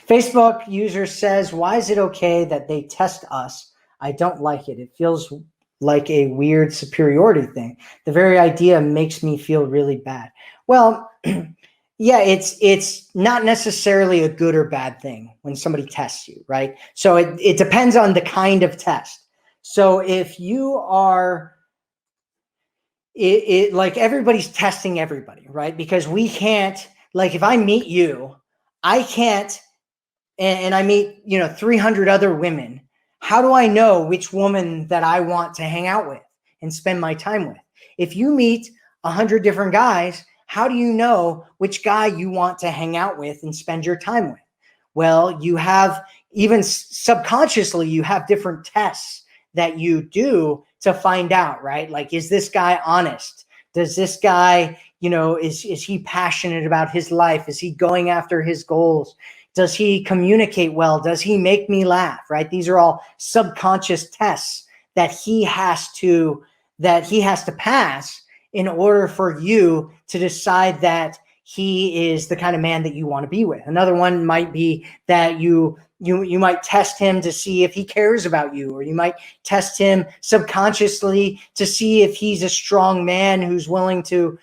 Facebook user says, why is it okay that they test us? I don't like it. It feels like a weird superiority thing. The very idea makes me feel really bad. Well, yeah, it's not necessarily a good or bad thing when somebody tests you, right? So it depends on the kind of test. So if you are, like everybody's testing everybody, right? Because we can't, like if I meet you, I can't, and I meet, 300 other women. How do I know which woman that I want to hang out with and spend my time with? If you meet 100 different guys, how do you know which guy you want to hang out with and spend your time with? Well, you have, even subconsciously, you have different tests that you do to find out, right? Like, is this guy honest? Does this guy, is he passionate about his life? Is he going after his goals? Does he communicate well? Does he make me laugh, right? These are all subconscious tests that he has to pass in order for you to decide that he is the kind of man that you want to be with. Another one might be that you might test him to see if he cares about you, or you might test him subconsciously to see if he's a strong man who's willing to,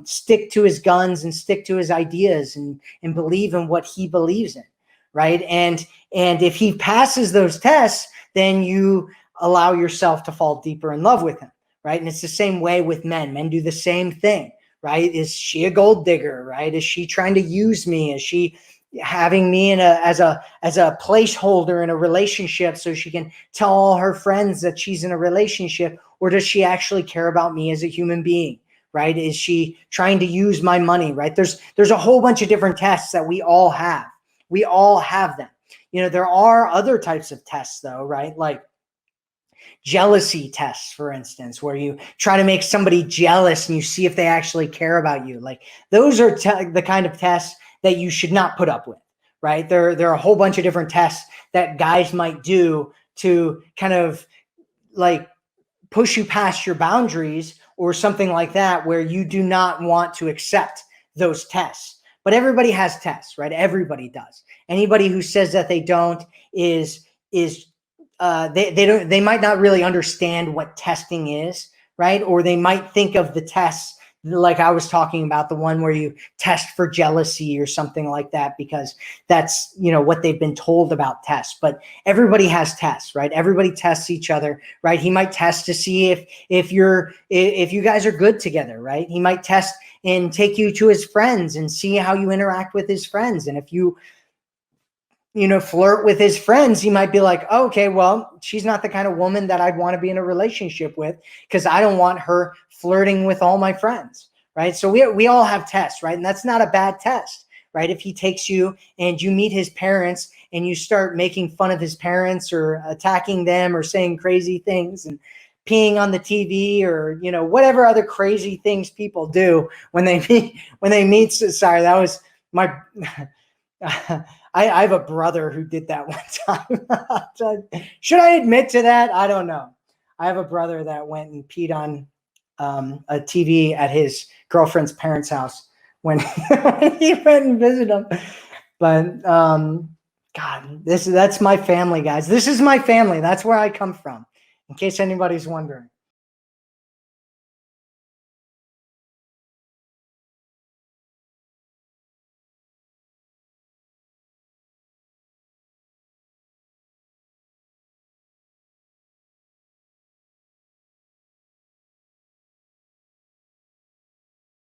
stick to his guns and stick to his ideas and believe in what he believes in, right? And if he passes those tests, then you allow yourself to fall deeper in love with him, right? And it's the same way with men. Men do the same thing, right? Is she a gold digger, right? Is she trying to use me? Is she having me as a placeholder in a relationship so she can tell all her friends that she's in a relationship? Or does she actually care about me as a human being, right? Is she trying to use my money, right? There's a whole bunch of different tests that we all have. We all have them. There are other types of tests though, right? Like jealousy tests, for instance, where you try to make somebody jealous and you see if they actually care about you. Like those are the kind of tests that you should not put up with, right? There are a whole bunch of different tests that guys might do to kind of like push you past your boundaries or something like that, where you do not want to accept those tests. But everybody has tests, right? Everybody does. Anybody who says that they don't is they might not really understand what testing is, right? Or they might think of the tests like I was talking about, the one where you test for jealousy or something like that, because that's, what they've been told about tests. But everybody has tests, right? Everybody tests each other, right? He might test to see if you guys are good together, right? He might test and take you to his friends and see how you interact with his friends. And if you flirt with his friends, he might be like, oh, okay, well, she's not the kind of woman that I'd want to be in a relationship with, because I don't want her flirting with all my friends, right? So we all have tests, right? And that's not a bad test, right? If he takes you and you meet his parents and you start making fun of his parents or attacking them or saying crazy things and peeing on the TV or, whatever other crazy things people do when they meet. Sorry, that was my... I have a brother who did that one time. Should I admit to that? I don't know. I have a brother that went and peed on a TV at his girlfriend's parents' house when he went and visited them. But God, that's my family, guys. This is my family. That's where I come from, in case anybody's wondering.